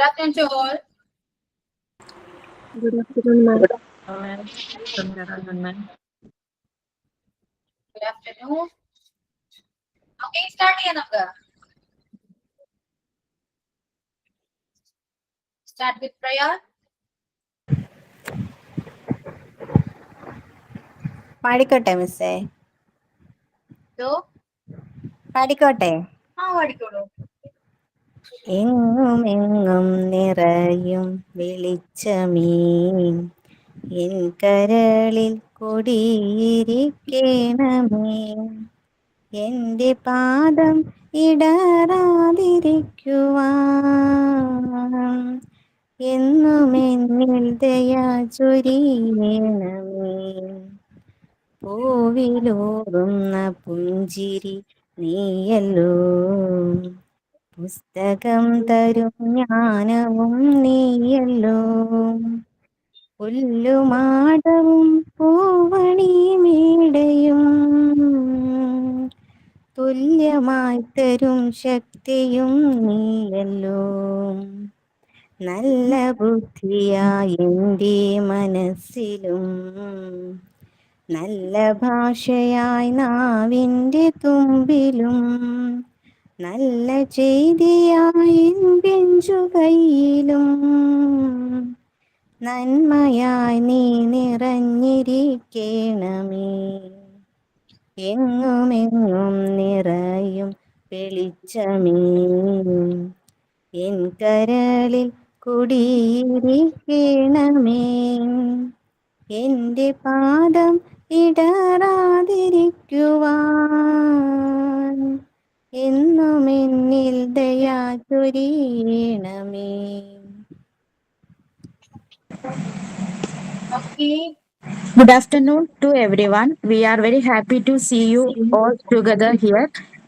Good afternoon to all. Good afternoon, ma'am. Good afternoon. Okay, start ചെയ്യാം നമുക്ക്. Start with prayer. പാടിക്കോട്ടെ മിസ്സേ? So, പാടിക്കോട്ടെ. പാടിക്കോളൂ. എങ്ങും എങ്ങും നിറയും വെളിച്ചമേ, എൻ കരളിൽ കൊടിയിരിക്കണമേ, എൻ്റെ പാദം ഇടറാതിരിക്കുവാൻ എന്നും എന്നിൽ ദയാ ചൊരിയണമേ. പൂവിലൂറുന്ന പുഞ്ചിരി നീയല്ലോ, പുസ്തകം തരും ജ്ഞാനവും നീയല്ലോ, പുല്ലുമാടവും പൂവണി മേടയും തുല്യമായി തരും ശക്തിയും നീയല്ലോ. നല്ല ബുദ്ധിയായി എൻ്റെ മനസ്സിലും, നല്ല ഭാഷയായി നാവിൻ്റെ തുമ്പിലും, നല്ല ചെയ്തിയായി പിഞ്ചു കയ്യിലും, നന്മയായി നീ നിറഞ്ഞിരിക്കണമേ. എങ്ങുമെങ്ങും നിറയും വെളിച്ചമേ, എൻ കരളിൽ കുടിയിരിക്കണമേ, എൻ്റെ പാദം ഇടറാതിരിക്കുവാൻ എന്നും എന്നിൽ ദയാ ചൊരിയണമേ. Okay. Good afternoon to everyone. We are very happy to see you all together here.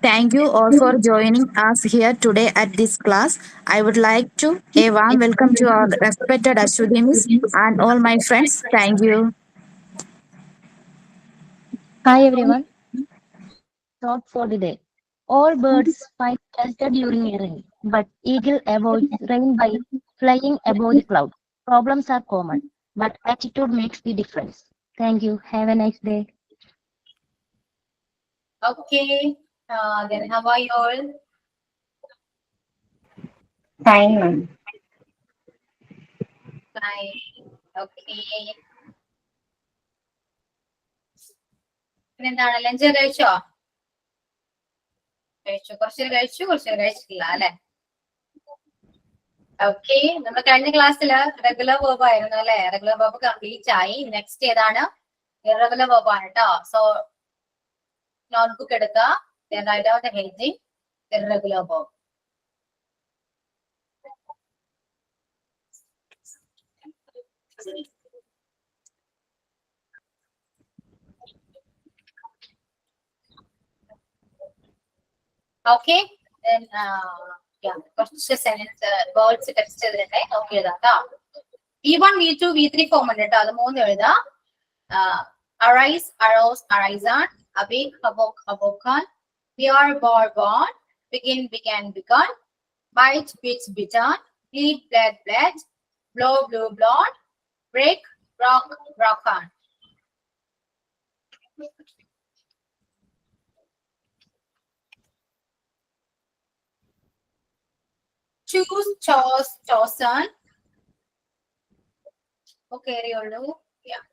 Thank you all for joining us here today at this class. I would like to a warm welcome to our respected Ashwini Miss and all my friends. Thank you. Hi, everyone. Thought for the day. All birds find shelter during a rain, but eagle avoids rain by flying above the cloud. Problems are common, but attitude makes the difference. Thank you. Have a nice day. Okay. Then how are you all? Fine, ma'am. Fine. Okay. പിന്നെന്താണ്, lunch കഴിച്ചോ? കുറച്ച് കഴിച്ചിട്ടില്ല അല്ലെ? Okay, നമ്മൾ കഴിഞ്ഞ ക്ലാസ്സില് regular verb ആയിരുന്നു അല്ലെ? റെഗുലർ വേർബ് കംപ്ലീറ്റ് ആയി. നെക്സ്റ്റ് ഏതാണ്? ഇറഗുലർ വേർബ് ആണ് കേട്ടോ. സോ നോട്ട്ബുക്ക് എടുക്കുക, write out the heading irregular verb. Okay, then കുറച്ച് സെന്റൻസ് വേർഡ്സ് ടെക്സ്റ്റ് ചെയ്തിട്ടുണ്ടേ, നോക്കി എഴുതാം കേട്ടോ. V1, V2, V3 ഫോം ഉണ്ട് കേട്ടോ, അത് 3 എഴുതാം. Arise, arose, arisen, awake, awoke, awoken, bear, bore, born, begin, began, begun, bite, bit, bitten, bleed, bled, bled, blow, blew, blown, break, rock, broken. Choose, chose, chosen. Okay, Riolu. Yeah.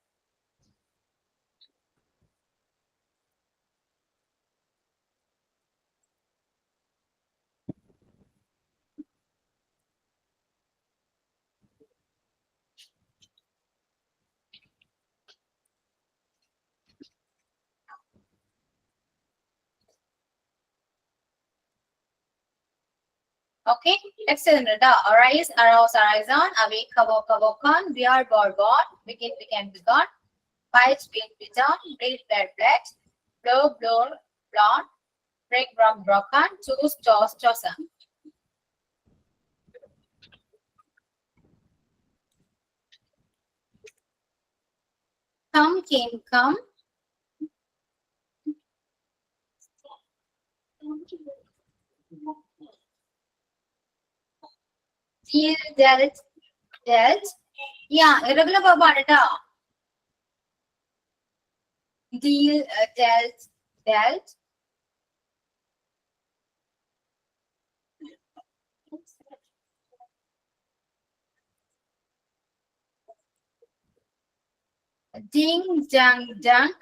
Okay, next is arise, arouse, arisen, awake, awoke, awoken, bear, bore, born, begin, began, begun, bite, bit, bitten, bleed, bled, bled, blow, blown, blown, break, broke, broken, choose, chose, chosen. Come, came, come. Deal, dealt, dealt. Yeah, irregular verb ആണ് ട്ടോ. Deal, dealt, dealt. Ding, dang, dunk.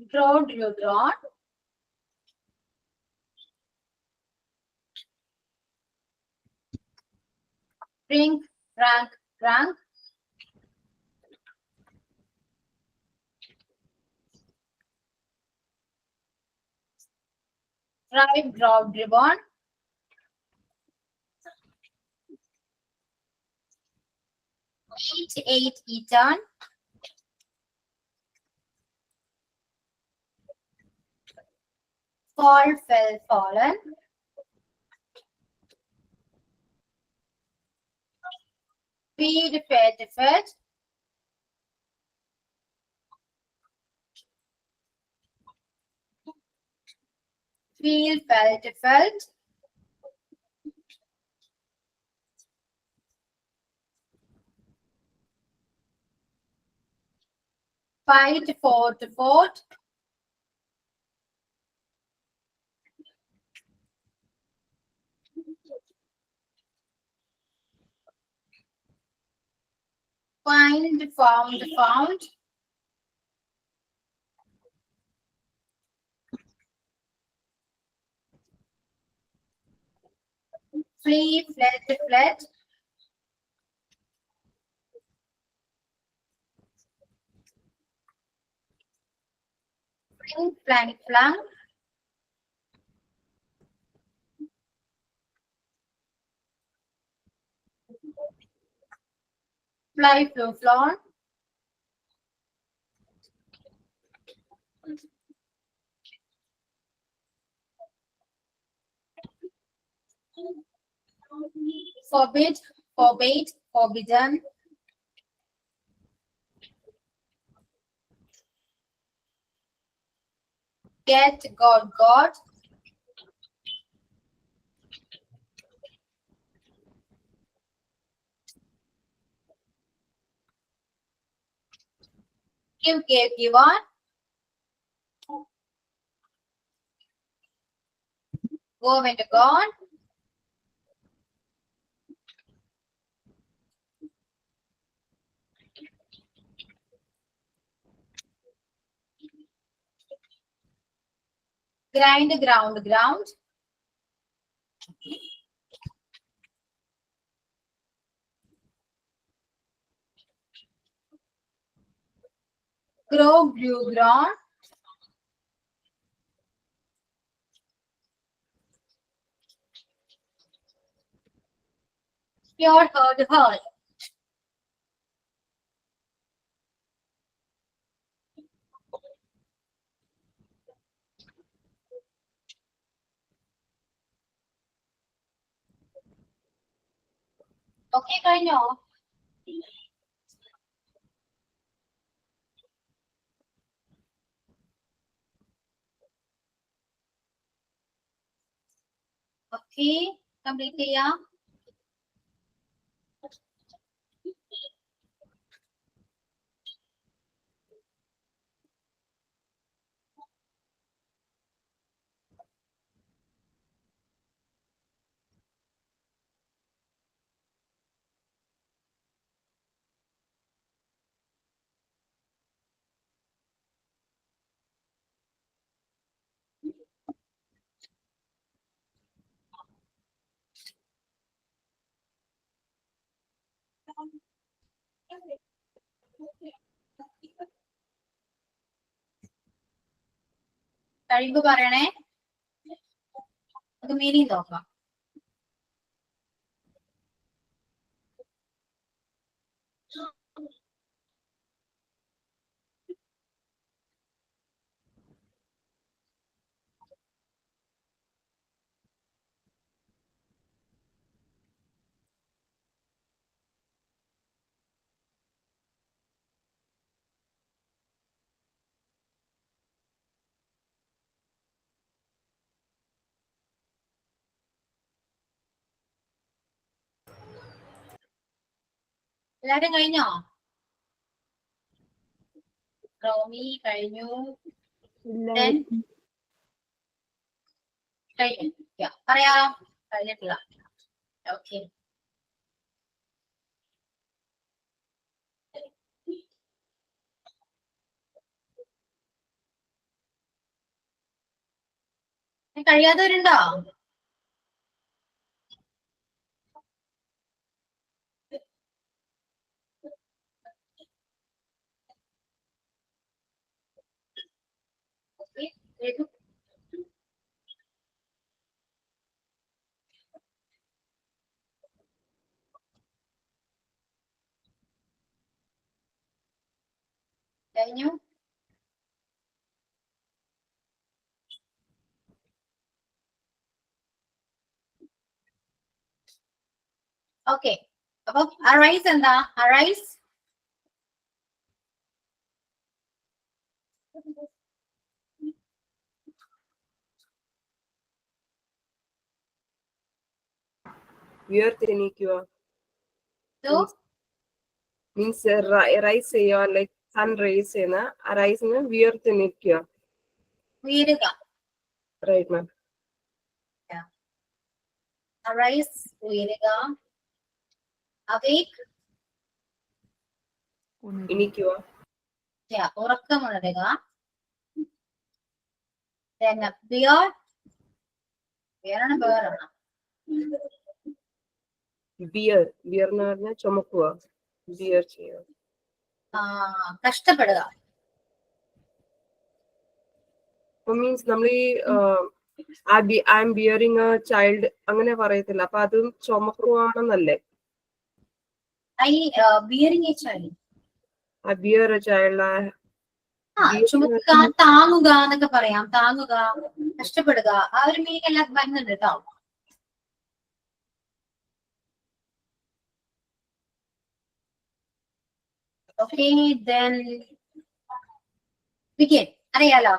Draw, drew, drawn. Drink, drank, drank. Drive, drove, driven. Eat, ate, eaten. Fall, fell, fallen. Feed, fed, fed. Feel, felt, felt. Fight, fought, fought. Find, found, found. Flee, fled, fled. Fling, flank, flung. Fly, flew, flown. Forbid, forbade, forbidden. Get, got, got. Give, gave, given. Go, went, gone. Grind, ground, ground. Grow, grew, grown. Pure, heard, heard. Okay, കഴിഞ്ഞോ? Okay, complete ചെയ്യാം. കഴിവ് പറയണേ. അത് meaning നോക്കാം. എല്ലാരും കഴിഞ്ഞോ? റോമി കഴിഞ്ഞു. Then കഴിഞ്ഞു. Yeah. പറയാ കഴിഞ്ഞിട്ടില്ല. ഓക്കെ. കഴിയാത്തവരുണ്ടോ? കഴിഞ്ഞു. ഓക്കെ. അപ്പൊ അറൈസ് എന്താ? അറൈസ് ഉയർത്തെണീക്കുക to മീൻസ് റൈസ് ചെയ്യുക, ലൈക്ക് സൺ റൈസ് ചെയ്യുന്ന റൈസിന് ഉയർത്തെണീക്കുക. വീരുക. Right ma'am. അറൈസ് വീരുക. awake എണീക്കുക. ഉറക്കമുണരുക. then bear ആണ് ബിയർ എന്ന് പറഞ്ഞാൽ ചുമക്കുക, ബിയർ ചെയ്യുക. കഷ്ടപ്പെടുക. മീൻസ് നമ്മൾ ഈ I'm bearing a child അങ്ങനെ പറയത്തില്ല, അപ്പൊ അതും ചുമക്കുവാണെന്നല്ലേ? Bearing a child. Bear a child. ചുമക്കുക, താങ്ങുക എന്നൊക്കെ പറയാം. താങ്ങുക, കഷ്ടപ്പെടുക, ആ ഒരു മീനിങ് എല്ലാം വരുന്നുണ്ട് കേട്ടോ. Okay, then begin. അറിയാലോ?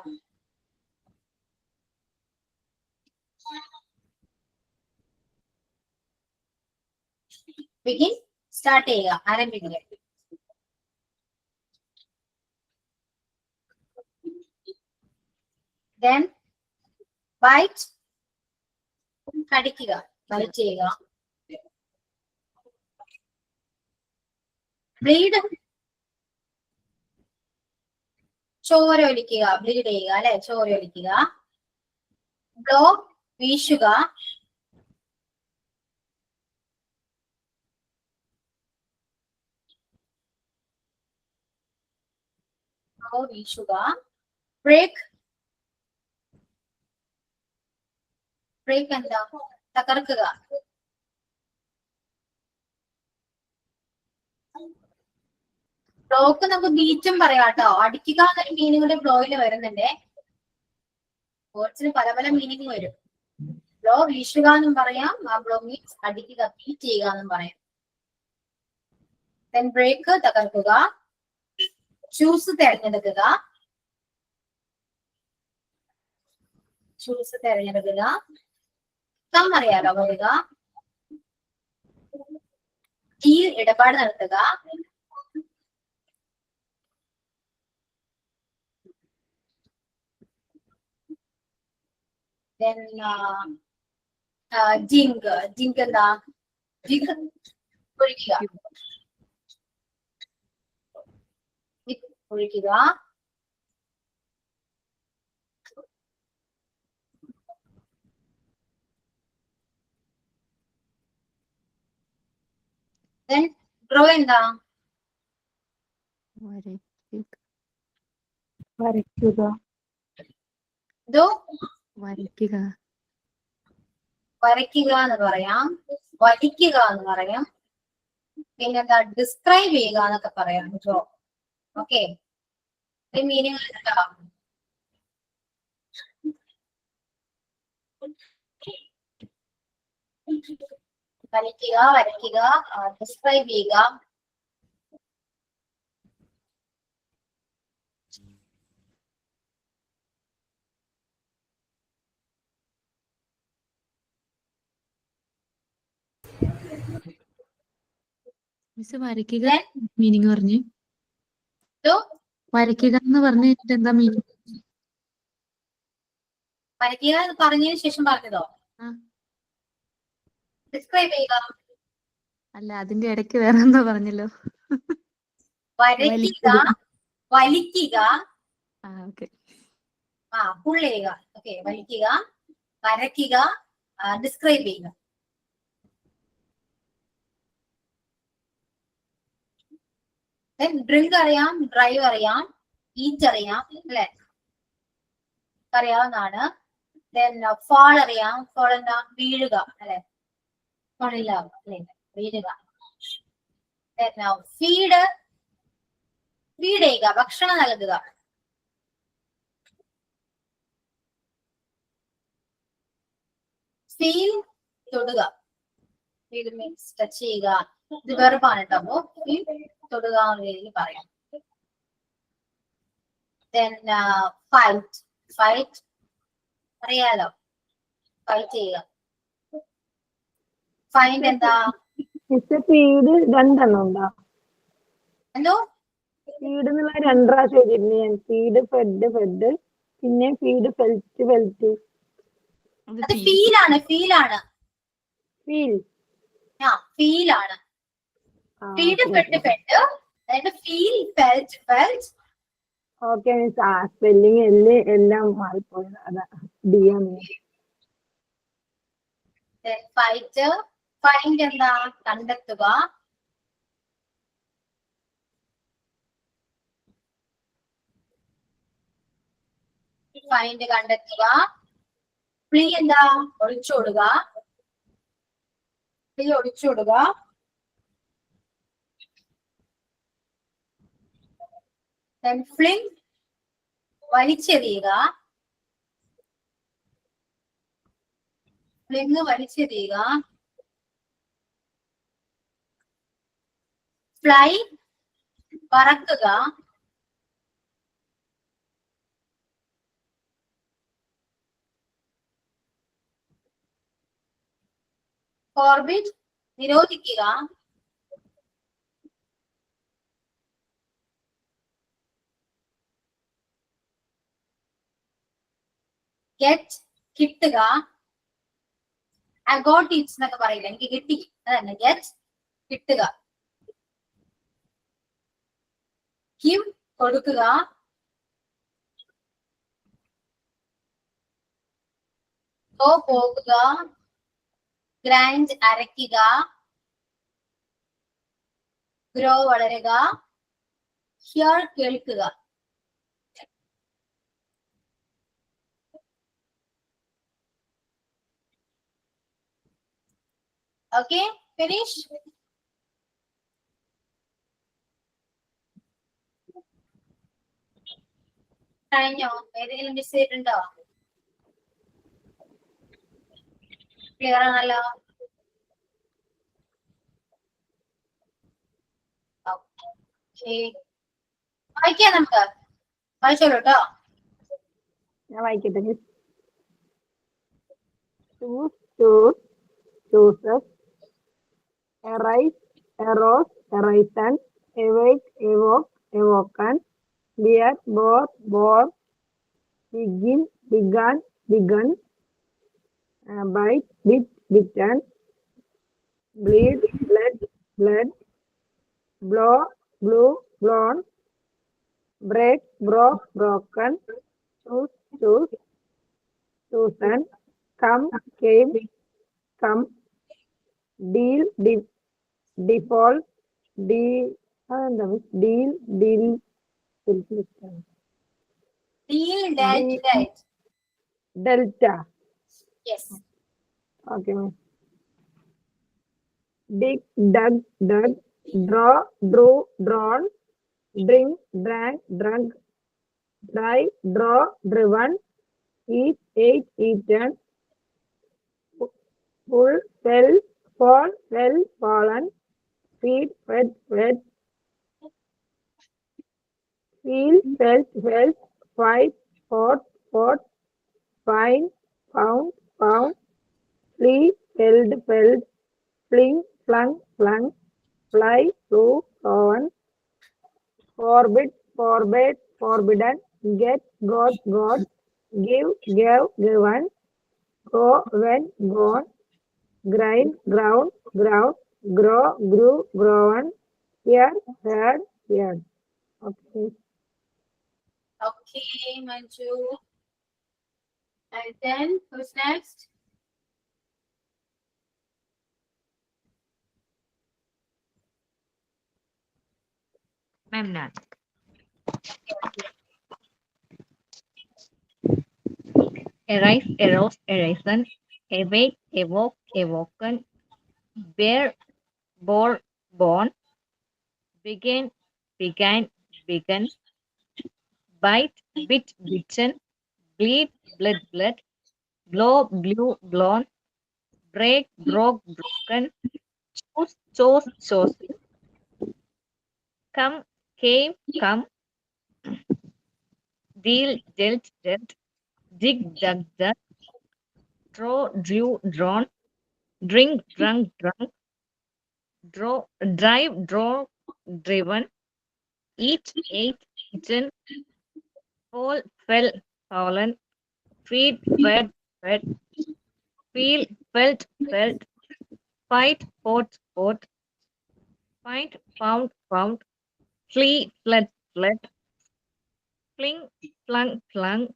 begin, സ്റ്റാർട്ട് ചെയ്യുക, ആരംഭിക്കുക. then bite, കടിക്കുക, ബൈറ്റ് ചെയ്യുക. bleed, ചോര ഒലിക്കുക, ബ്ലീഡ് ചെയ്യുക അല്ലെ, ചോര ഒലിക്കുക. blow, വീശുക. blow, വീശുക. break, ബ്രേക്ക് എന്താ? തകർക്കുക. ബ്ലോക്ക് നമുക്ക് ബീറ്റും പറയാം കേട്ടോ. അടിക്കുക എന്നൊരു മീനിങ് കൂടെ ബ്ലോയിൽ വരുന്നുണ്ട്. വേർഡ്സിന് പല പല മീനിങ് വരും. ബ്ലോ വീശുക എന്നും പറയാം. ആ ബ്ലോ മീൻസ് അടിക്കുക, ബീറ്റ് ചെയ്യുക എന്നും പറയാം. then ബ്രേക്ക്, തകർക്കുക. ചൂസ്, തെരഞ്ഞെടുക്കുക. ചൂസ്, തെരഞ്ഞെടുക്കുക. കം അറിയാലോ, വരിക. ഡീൽ, ഇടപാട് നടത്തുക. then ജിങ്ക്, ജിങ്ക് എന്താ? ജിങ്ക് ഒഴിക്കുക, ഒഴിക്കുക. then ഡ്രോ എന്താ? വരയ്ക്കുക. ഡോ വരയ്ക്കുക. വരയ്ക്കുക എന്ന് പറയാം, വഹിക്കുക എന്ന് പറയാം, പിന്നെന്താ ഡിസ്ക്രൈബ് ചെയ്യുക എന്നൊക്കെ പറയാം. ഡ്രോ. ഓക്കെ, മീനിങ് കേട്ടോ. വരയ്ക്കുക, വരയ്ക്കുക, ഡിസ്ക്രൈബ് ചെയ്യുക. മിസ് വരയ്ക്കുക Then മീനിങ് പറഞ്ഞു. to വരയ്ക്കുക എന്ന് പറഞ്ഞു കഴിഞ്ഞിട്ട് എന്താ മീനിങ്? വരയ്ക്കുക എന്ന് പറഞ്ഞതിന് ശേഷം പറഞ്ഞതോ? ആ. ഡിസ്ക്രൈബ് ചെയ്യുക. അല്ല, അതിന്റെ ഇടയ്ക്ക് വേറെ എന്തോ പറഞ്ഞല്ലോ. വരയ്ക്കുക, വലിക്കുക, ആ ഓക്കെ. പുൾ ചെയ്യുക. ഓക്കെ, വലിക്കുക, വരയ്ക്കുക, ഡിസ്ക്രൈബ് ചെയ്യുക. ഡ്രിങ്ക് അറിയാം, ഡ്രൈവ് അറിയാം, ഈറ്റ് അറിയാം, അല്ലെ? അറിയാവുന്നതാണ്. ദെൻ ഫാൾ അറിയാം. ഫാൾ എന്താ? വീഴുക, അല്ലെ? ഫാളില്ല, അല്ലെ? വീഴുക. ദെൻ ഫീഡ്, ഫീഡ് ചെയ്യുക, ഭക്ഷണം നൽകുക. ഫീൽ, തൊടുക. ഫീൽ മീൻസ് ടച്ച് ചെയ്യുക. ഇത് വെർബാണ് കേട്ടോ. അപ്പോ ഫീൽ, തൊടുക എന്ന രീതിയിൽ പറയാം. ദെൻ ഫൈറ്റ്, ഫൈറ്റ് അറിയാലോ, ഫൈറ്റ് ചെയ്യുക. ഫൈൻഡ് എന്താ? ഫീഡ് രണ്ടെണ്ണം ഉണ്ടോ? എന്തോ? ഫീഡ് എന്നുള്ള 2 പ്രാവശ്യം എഴുതിയിരുന്നു ഞാൻ. ഫീഡ്, ഫെഡ്, ഫെഡ്, പിന്നെ ഫീഡ്, ഫെൽറ്റ്, ഫെൽറ്റ്. അത് ഫീലാണ്, ഫീലാണ്. ഫീൽ. ഫീലാണ്. ഫീഡ്, ഫെഡ്, ഫെഡ്, അതായത് feel, felt, felt. Okay miss. Spelling എല്ലാം മാറിപ്പോയത്. അതാ ഡിയാണ്. ഫൈറ്റ്, ഫൈൻഡ് എന്താ? കണ്ടെത്തുക. ഫൈൻഡ് കണ്ടെത്തുക. ഫ്ലീ എന്താ? ഒളിച്ചോടുക. ഫ്ലീ ഒളിച്ചോടുക. ഫ്ലിങ് വലിച്ചെറിയുക. ഫ്ലിങ് വലിച്ചെറിയുക. ഫ്ലൈ പറക്കുക. ഫോർബിഡ് നിരോധിക്കുക. ഗെറ്റ് കിട്ടുക. ഐ ഗോട്ട് ഇറ്റ് എന്നൊക്കെ പറയില്ല, എനിക്ക് കിട്ടി, അതന്നെ ഗെറ്റ് കിട്ടുക. ഗിവ് കൊടുക്കുക. ഗോ പോകുക. ഗ്രൈൻഡ് അരയ്ക്കുക. ഗ്രോ വളരുക. ഹിയർ കേൾക്കുക. Okay, finish. കഴിഞ്ഞോ? ഏതെങ്കിലും മിസ് ചെയ്തിട്ടുണ്ടോ? ക്ലിയർ ആണല്ലോ. വായിക്കാം നമുക്ക്. വായിച്ചോളൂ കേട്ടോ. ഞാൻ വായിക്കട്ടെ miss. Choose, chose, chosen, arise, arose, arisen, awake, awoke, awoken, bear, bore, borne, begin, began, begun, bite, bit, bitten, bleed, bled, bled, blow, blew, blown, break, broke, broken, choose, choose, chosen, come, came, come, deal, default, deal, deal, deal, Deal, that. delta. Yes. Okay, ma'am. Dig, dug, dug, draw, drew, drawn, drink, drank, drunk, drive, draw, driven, eat, ate, eaten, pull, fell, fall, fell, fallen, feed, fed, fed, feel, felt, felt, fight, fought, fought, find, found, found, flee, felled, felled, fling, flung, flung, fly, flew, flown, forbid, forbade, forbidden, get, got, give, gave, given, go, went, gone, grind, ground, ground, grow, grew, grown, hear, heard, heard. Okay. Okay, Manju. And then who's next? Ma'am, ഞാൻ. Arise, arose, arisen, awake, awoke, awoken, bear, bore, born, begin, began, begun, bite, bit, bitten, bleed, bled, bled, blow, blew, blown, break, broke, broken, choose, chose, chosen, come, came, come, deal, dealt, dealt, dig, dug, dug, draw, drew, drawn, drink, drunk, drunk, draw, drive, draw, driven, eat, ate, eaten, fall, fell, fallen, feed, fed, fed, feel, felt, felt, fight, fought, fought, find, found, found, flee, fled, fled, fling, flung, flung,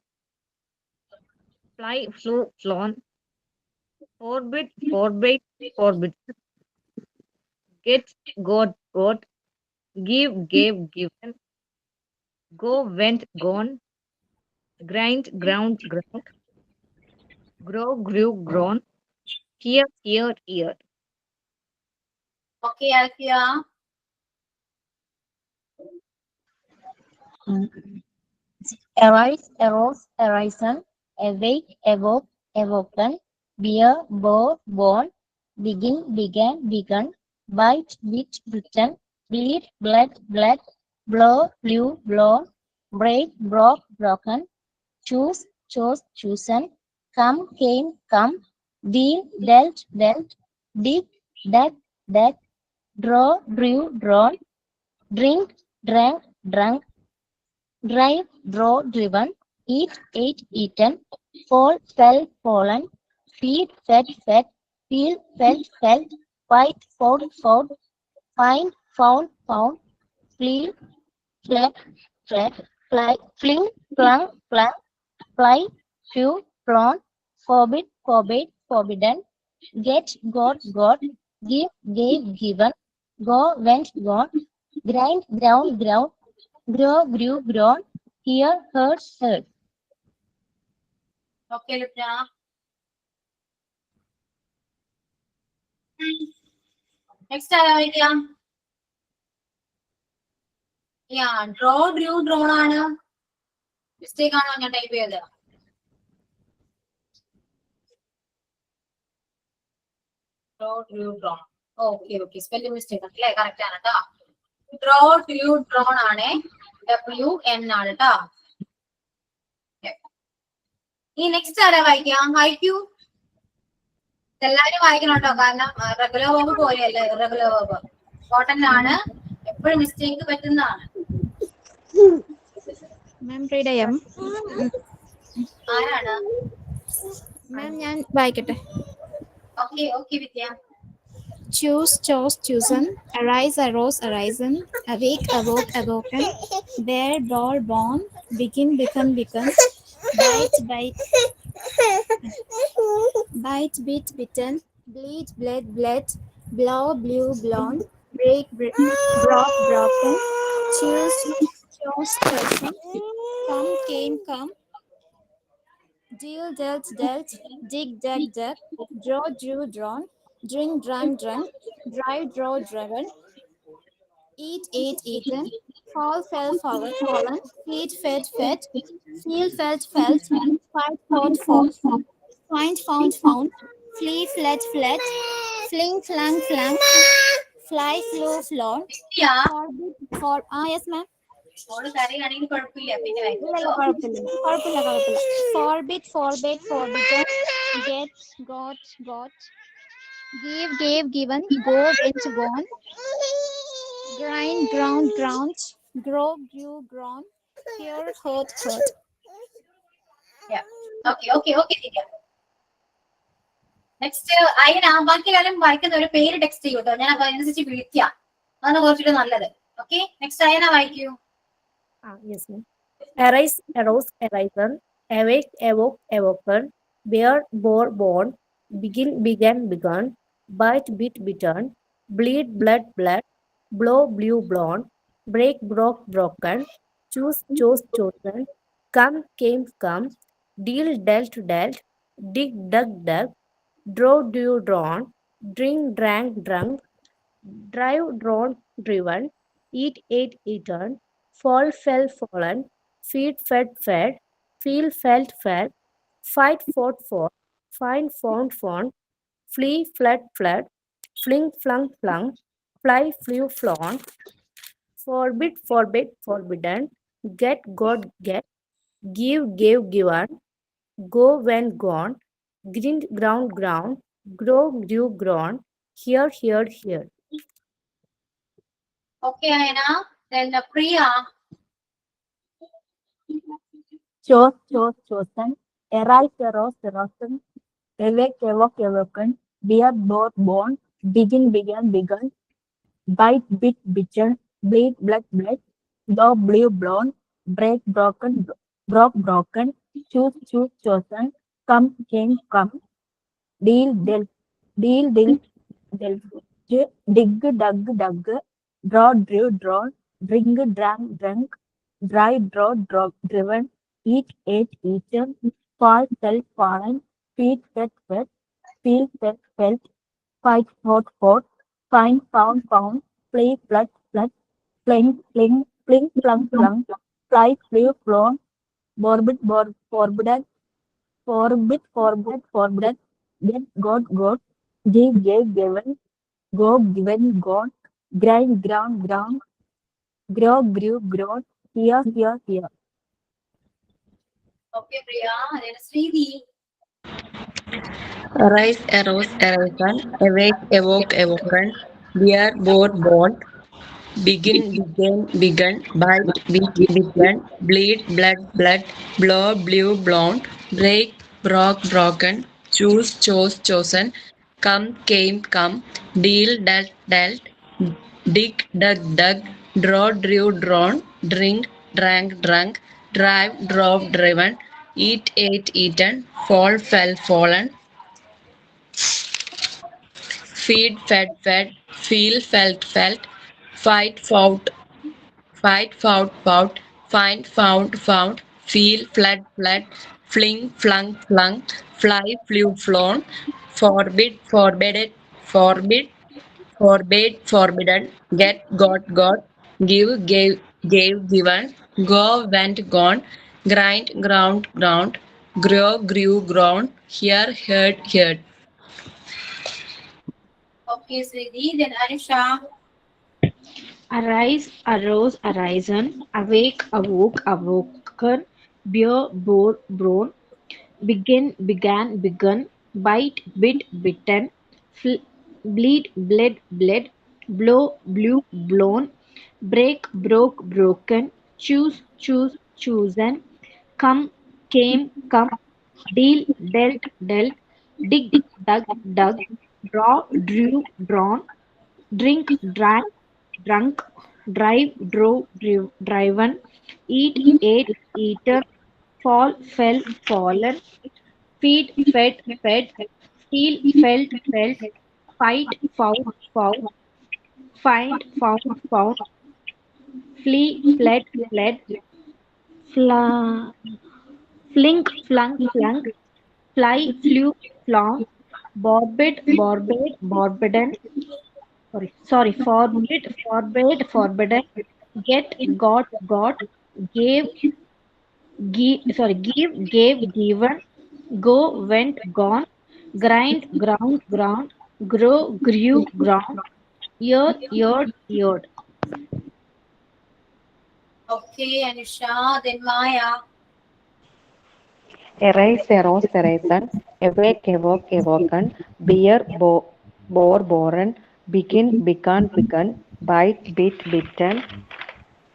fly, flew, flown, forbid, forbade, forbidden, get, got, give, gave, given, go, went, gone, grind, ground, ground, grow, grew, grown, hear, heard. Okay, Alfia. Arise, arose, arisen, awake, awoke, awoken, bear, bore, born, begin, began, begun, bite, bit, bitten, bleed, bled, bled, blow, blew, blown, break, broke, broken, choose, chose, chosen, come, came, come, deal, dealt, dealt, dig, dug, dug, draw, drew, drawn, drink, drank, drunk, drive, draw, driven, eat, ate, eaten, fall, fell, fallen, feed, fed, fed, feel, felt, felt, fight, fought, fought, find, found, found, flee, fled, fled, fly, fling, flung, flung, fly, flew, flown, forbid, forbade, forbidden, get, got, give, gave, given, go, went, gone, grind, ground, ground, grow, grew, grown, hear, heard, heard. Okay, Lupna. Next ആരാ വായിക്കാം? Yeah, draw, drew, drawn ആണ്. Mistake ആണോ ഞാൻ type ചെയ്തത്? Draw, drew, drawn. Okay, okay. Spelling mistake അല്ലേ? Correct ആണ് കേട്ടോ. Draw, drew, drawn ആണ്. WN ആണ് കേട്ടോ. ഈ നെക്സ്റ്റ് ആരാ വായിക്കാം? വായിക്കൂ. എല്ലാവരും വായിക്കണം കേട്ടോ, കാരണം റെഗുലർ വേർബ് പോലെയല്ല ഇറഗുലർ വേർബ്. ഇമ്പോർട്ടന്റ് ആണ്, എപ്പോഴും മിസ്റ്റേക്ക് പറ്റുന്നതാണ്. മാം റീഡ് ചെയ്യാം. ആരാണ്? മാം ഞാൻ വായിക്കട്ടെ. ഓക്കെ ഓക്കെ വിദ്യ. Choose, chose, chosen, arise, arose, arisen, awake, awoke, awoken, bear, bore, born, begin, begun, begun, bite, bit, bitten, bleed, bled, bled, blow, blew, blown, break, broke, broken, choose, chose, chosen, come, came, come, deal, dealt, dealt, dig, dug, dug, draw, drew, drawn, drink, drank, drunk, drive, draw, driven, eat, ate, eaten, fall, fell, fallen, feed, fed, fed, feel, felt, fight, fought, fought, find, found, flee, fled, fling, flung, fly, flew, flown, yes ma'am. ഓട് കറിയാണെങ്കിൽ കുഴപ്പമില്ല, പിന്നെ വായിക്കോ. കുഴപ്പമില്ല. Forbid, forbade, forbidden, get, got, give, gave, given, go, went, gone, Grind, ground, ground. Grow, grew, grown. Hear, heard, heard. Yeah. Okay, Divya. Next Ayana ബാക്കി കാലം വായിക്കുന്ന ഒരു പേര് ടെക്സ്റ്റ് ചെയ്യൂ കേട്ടോ. ഞാൻ അപ്പൊ അതിനനുസരിച്ച് വിളിക്കാം. അതാണ് കുറച്ചുകൂടി നല്ലത്. ഓക്കെ, നെക്സ്റ്റ് അയന വായിക്കൂ. Yes, ma'am. Arise, arose, arisen. Awake, awoke, awoken. Bear, bore, born. Begin, began, begun. Bite, bit, bitten. Bleed, blood, blood. Blow, blew, blown. Break, broke, broken. Choose, chose, chosen. Come, came, come. Deal, dealt, dealt. Dig, dug, dug. Draw, drew, drawn. Drink, drank, drunk. Drive, drawn, driven. Eat, ate, eaten. Fall, fell, fallen. Feed, fed, fed. Feel, felt, felt. Fight, fought, fought. Find, found, found. Flee, fled, fled. Fling, flung, flung. Fly, flew, flown. Forbid, forbid, forbidden. Get, got, get. Give, gave, given. Go, went, gone. Grind, ground, ground. Grow, grew, grown. Here, here, here. Okay Ayana. Then Priya. Chose, chose, chosen. Arise, arose, arisen. Awake, awoke, awoken. Bear, bore, born. Begin, began, begun. Bite, bit, bitten. Bleed, blood, bled. Blow, blew, blown. Break, broken, broke, broken. Choose, choose, chosen. Come, came, come. Deal, dealt, dealt. Dig, dug, dug. Draw, drew, drawn. Drink, drank, drunk. Drive, draw, driven. Eat, ate, eaten. Fall, fell, fallen. Feed, fed, fed. Feel, felt, felt. Fight, fought, fought. Find, found, found. Play, flood, flood. Fling, fling, fling, flung, flung. Fly, flew, flown. Forbid, forbidden. Forbid, forbid, forbidden. Get, got. Give, gave, given. Go, given, gone. Grind, ground, ground. Grow, grew, grown. Here, here, here. Okay Priya. then Shriti. Arise, arose, arisen. Awake, awoke, awoken. Bear, bore, born. Begin, began, begun. Bite, bit, bitten. Bleed, blood, blood. Blow, blew, blown. Break, broke, broken. Choose, chose, chosen. Come, came, come. Deal, dealt, dealt. Dig, dug, dug. Draw, drew, drawn. Drink, drank, drunk. Drive, drove, driven. Eat, ate, eaten. Fall, fell, fallen. Feed, fed, fed. Feel, felt, felt. Fight, fought, fought. Find, found. Feel, fled, fled. Fling, flung, flung. Fly, flew, flown. Forbid, forbidden. Forbade, forbidden. Get, got. Give, gave, given. Go, went, gone. Grind, ground. Grow, grew, grown. Hear, heard. Okay Sreethi. then Anusha. Arise, arose, arisen. Awake, awoke, awoken. Bear, bore, born. Begin, began, begun. Bite, bit, bitten. Bleed, bled, bled. Blow, blew, blown. Break, broke, broken. Choose, chosen. Come, came, come. Deal, dealt, dig, dug. Draw, drew, drawn. Drink, drank, drunk. Drive, drove, driven. Eat, ate, eaten. Fall, fell, fallen. Feed, fed, feel, felt, fight, found, find, found, flee, fled, fling, flung, fly, flew, flown, forbidden, forbidden, get, got, give, gave, given, go, went, gone, grind, ground, grow, grew, ground, heard. Okay Anusha. then Maya. Arise, arose, arisen. Awake, awoke, awoken. Bear, bore, born. Begin, began, bite, bit, bitten,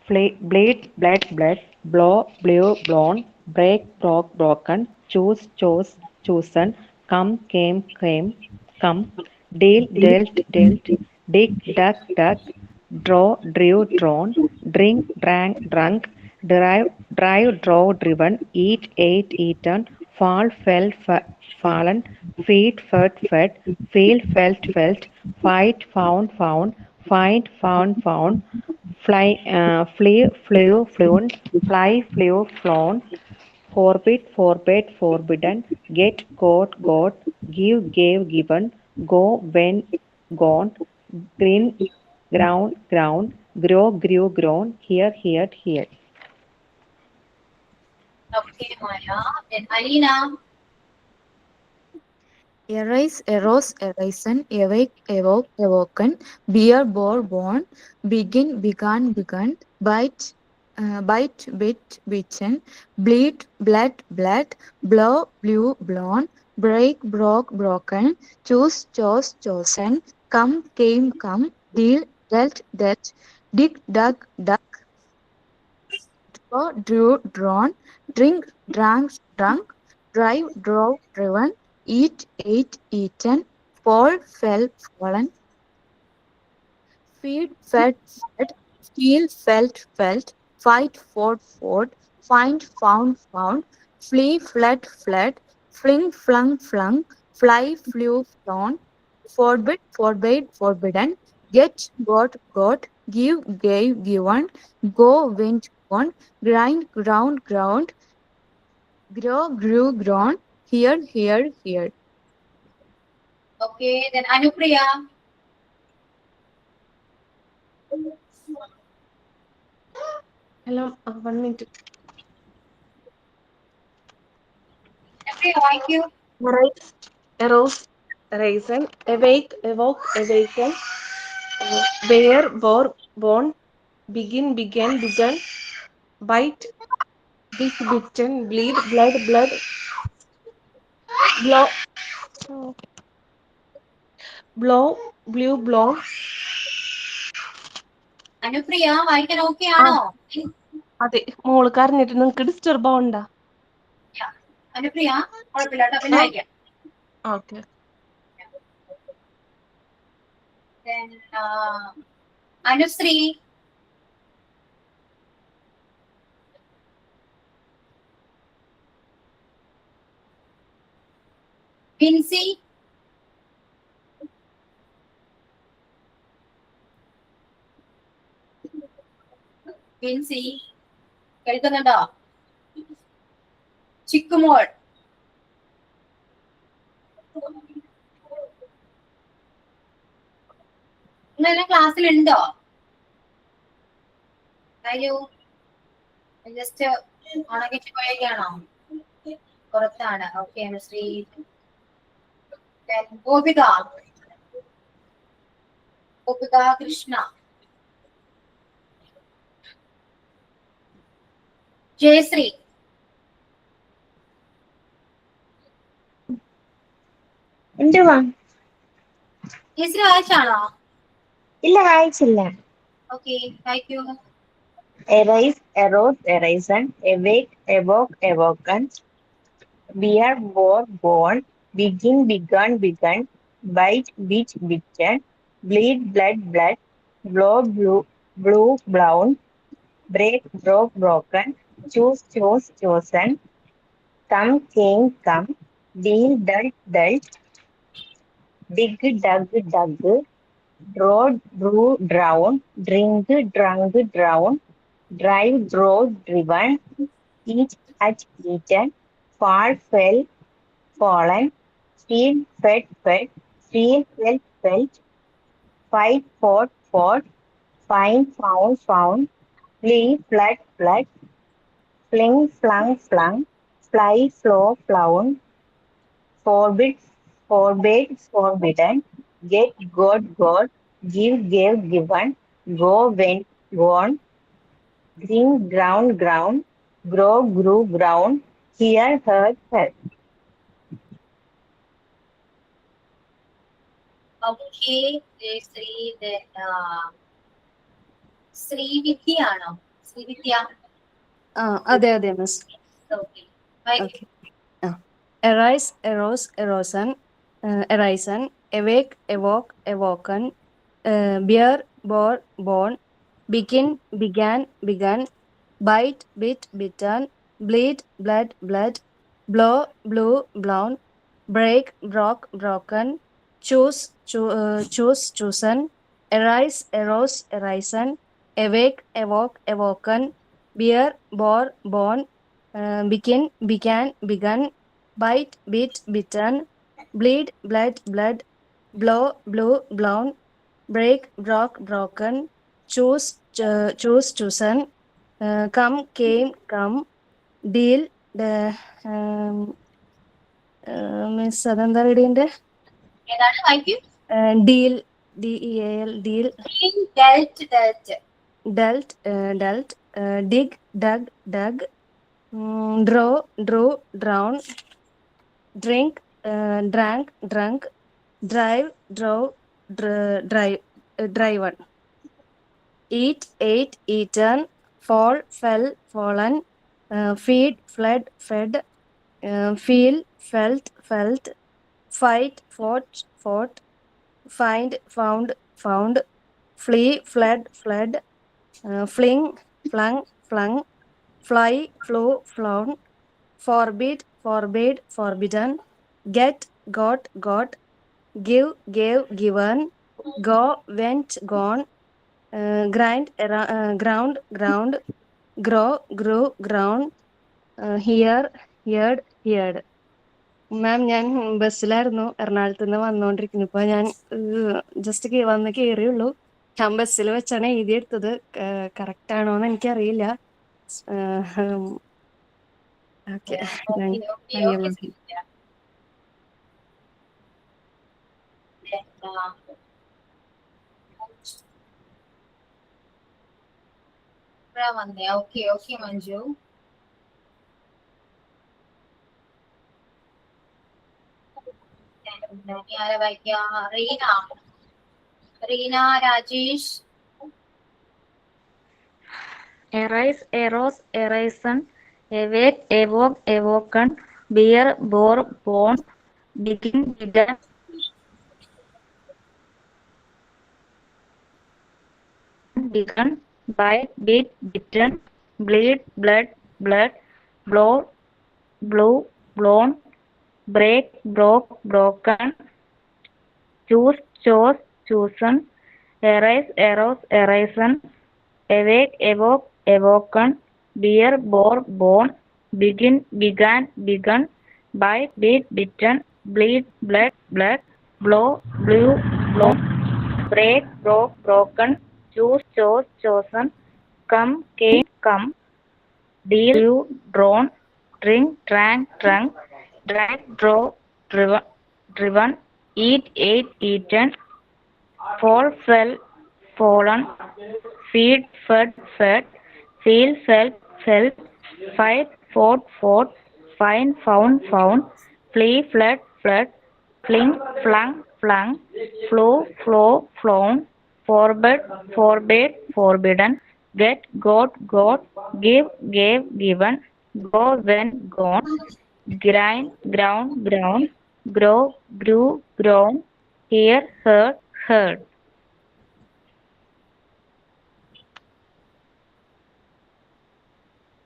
bleed, bled, bled, blow, blew, blown, break, broke, broken, choose, chose, chosen, come, came, came, come, deal, dealt, dealt, dig, dug, dug, draw, drew, drawn, drink, drank, drunk, drive, drive, drove, driven, eat, ate, eaten, fall, fell, fallen, feed, fed, fed, feel, felt, felt, fight, found, found, find, found, found, fly, flee, flew, flown, fly, flew, flown, forbid, forbade, forbidden, get, got, got, give, gave, given, go, went, gone, green, ground, ground, grow, grew, grown, here, here, here. Okay, Maya. Then Alina. Arise, arose, arisen, awake, awoke, awoken, bear, bore, born, begin, began, begun, bite, bite, bit, bitten, bleed, bled, bled, blow, blew, blown, break, broke, broken, choose, chose, chosen, come, came, come, deal, dealt, dealt, dig, dug, dug, draw, drew, drawn, drink, drank, drunk, drive, drove, driven, eat, ate, eaten, fall, fell, fallen, feed, fed, fed, feel, felt, felt, fight, fought, fought, find, found, found, flee, fled, fled, fling, flung, flung, fly, flew, flown, forbid, forbade, forbidden, get, got, give, gave, given, go, went, gone, grind, ground, ground, grow, grew, grown, here, here, here. Okay, then Anupriya. Hello, 1 minute. Anupriya, thank you. Arise, arose, arisen, awake, awoke, awaken, bear, bore, born, begin, began, begun, bite, bit, bitten, bleed, blood, blood, blow, blow, blew, blown. Anupriya, വായിക്കാൻ okay ആണോ? അതെ, മോള് കരഞ്ഞിട്ട് നിങ്ങക്ക് disturb ആവണ്ട. അനുപ്രിയ, കുഴപ്പമില്ല കേട്ടോ, പിന്നെ വായിക്കാം. ഓക്കെ. Then, അനുശ്രീ. വിൻസി. വിൻസി കേൾക്കുന്നുണ്ടോ? ചിക്കുമോൾ. നിങ്ങളെല്ലാം ക്ലാസ്സിലുണ്ടോ? അയ്യോ, ജസ്റ്റ് ഉണങ്ങിട്ട് പോയേക്കാണോ? പുറത്താണ്. ഓക്കെ അനുശ്രീ. ഗോപിക. ഗോപിക കൃഷ്ണ. ജയശ്രീ. ജയശ്രീ വായിച്ചാണോ? ഇല്ല, വായിച്ചില്ല. ഓക്കെ, വായിക്കൂ. Arise, arose, arisen, awake, awoke, awoken, bear, bore, born, begin, begun, begun, bite, bit, bitten, bleed, bled, bled, blow, blew, blown, break, broke, broken, choose, chose, chosen, come, came, come, deal, dealt, dealt, dig, dug, dug, draw, drew, drown, drink, drunk, drown, drive, drove, driven, eat, at, eaten, fall, fell, fallen, feed, fed, fed, feel, felt, felt, fight, fought, fought, find, found, found, flee, fled, fled, fling, flung, flung, fly, flow, flown, forbid, forbade, forbidden, get, got, give, gave, given, go, went, gone, green, ground, ground, grow, grew, ground, hear, heard, heard. Okay, Jayashree, then Srividya ആണോ? ശ്രീവിദ്യ. അതെ അതെ miss. Okay. Right. Okay. Arise, arose, arisen, arisen, awake, awoke, awoken, bear, bore, born, begin, began, begun, bite, bit, bitten, bleed, bled, bled, blow, blew, blown, break, broke, broken, choose, choose, chosen, arise, arose, arisen, awake, awoke, awoken, bear, bore, born, begin, began, begun, bite, bit, bitten, bleed, bled, bled, blow, blew, blown, break, broke, broken, choose, choose, chosen, come, came, come, deal, miss അതെന്താ റീഡിന്റെ? ഏതാണ് വായിക്കൂ? Deal, DEAL, deal, Dealt, dealt. Dealt, dealt, dig, dug, dug, draw, drew, drawn, drink, drank, drunk, drive, drove, drive, driven, eat, ate, eaten, fall, fell, fallen, feed, fled, fed, feel, felt, felt, fight, fought, fought, find, found, found, flee, fled, fled, fling, flung, flung, fly, flew, flown, forbid, forbade, forbidden, get, got, got, give, gave, given, go, went, gone, grind, ground, ground, grow, grew, ground, hear, heard, heard. മാം ഞാൻ ബസ്സിലായിരുന്നു, എറണാകുളത്ത് നിന്ന് വന്നുകൊണ്ടിരിക്കുന്നു. ഇപ്പൊ ഞാൻ just വന്ന് കയറിയുള്ളൂ. ഞാൻ ബസ്സിൽ വെച്ചാണ് എഴുതിയെടുത്തത്. കറക്റ്റ് ആണോന്ന് എനിക്കറിയില്ല. ഓക്കെ, വന്നേ. Okay okay Manju. ആരെ വായിക്കാ? Reena, Reena Rajesh. Arise, arose, arisen, awake, awoke, awoken, bear, bore, born, begin, began, begun, bite, bit, bitten, bleed, bled, bled, blow, blew, blown, break, broke, broken, choose, chose, chosen, arise, arose, arisen, awake, awoke, awoken, bear, bore, born, begin, began, begun, bite, bit, bitten, bleed, bled, bled, blow, blew, blown, break, broke, broken, choose, chose, chosen, come, came, come, deal, drew, drawn, drink, drank, drunk, drag, drove, driven, driven, eat, ate, eaten, fall, fell, fallen, feed, fed, fed, feel, felt, felt, fight, fought, fought, find, found, found, flee, fled, fled, fling, flung, flung, flow, flow, flown, forbid, forbade, forbidden, get, got, got, give, gave, given, go, went, gone, grind, ground, ground, grow, grew, grown, hear, heard, heard.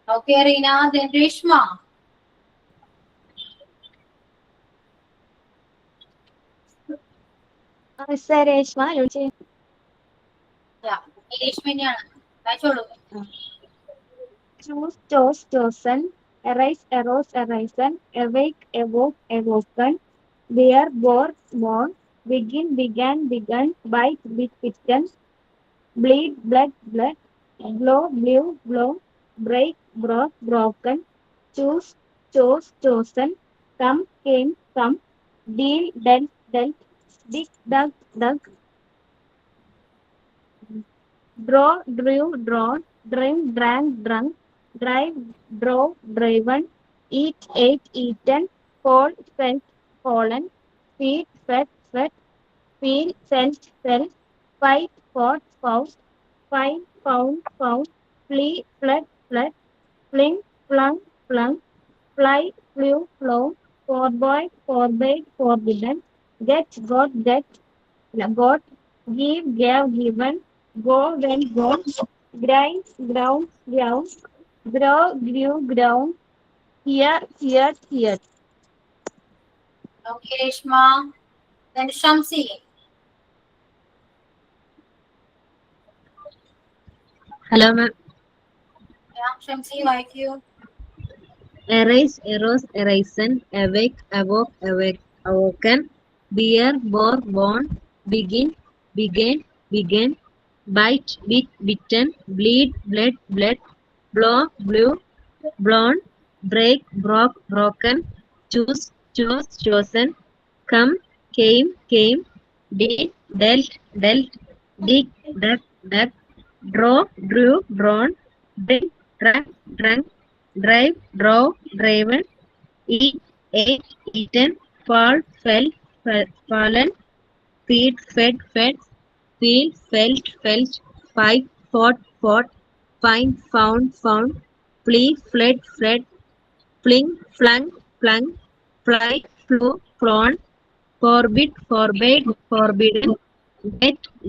Okay, Reena, then Reshma. Reshma Yeah, Reshmയാണ്. വായിച്ചോളൂ. choose, chose, chosen, arise, arose, arisen, awake, awoke, awoken, bear, bore, born, begin, began, begun, bite, bit, bitten, bleed, bled, bled, blow, blew, blown, break, broke, broken, choose, chose, chosen, come, came, come, deal, dealt, dealt, dig, dug, dug, draw, drew, drawn, drink, drank, drunk, drive, drove, driven, eat, ate, eaten, fall, felt, fallen, feed, fed, fed, feel, felt, felt, fight, fought, fought, find, found, flee, fled, fling, flung, fly, flew, flown, forbade, forbidden, got, give, gave, given, go, went, gone, grind, ground, grow, grew, ground, here. Okay, Reshma. Then Shamsi. Hello, ma'am. Yeah, Shamsi, like you. Arise, arose, arisen, awake, awoke, awoken, bear, bore, born, begin, began, began, bite, bit, bitten, bleed, bled, bled, blow, blew, blown, break, broke, broken, choose, chose, chosen, come, came, deal, dealt, dig, dug, draw, drew, drawn, drink, drunk, drive, drove, driven, eat, ate, eaten, fall, fell, fallen, feed, fed, feel, felt, fight, fought, find, found, flee, fled, fling, flung, fly, flew, flown, forbade, forbidden,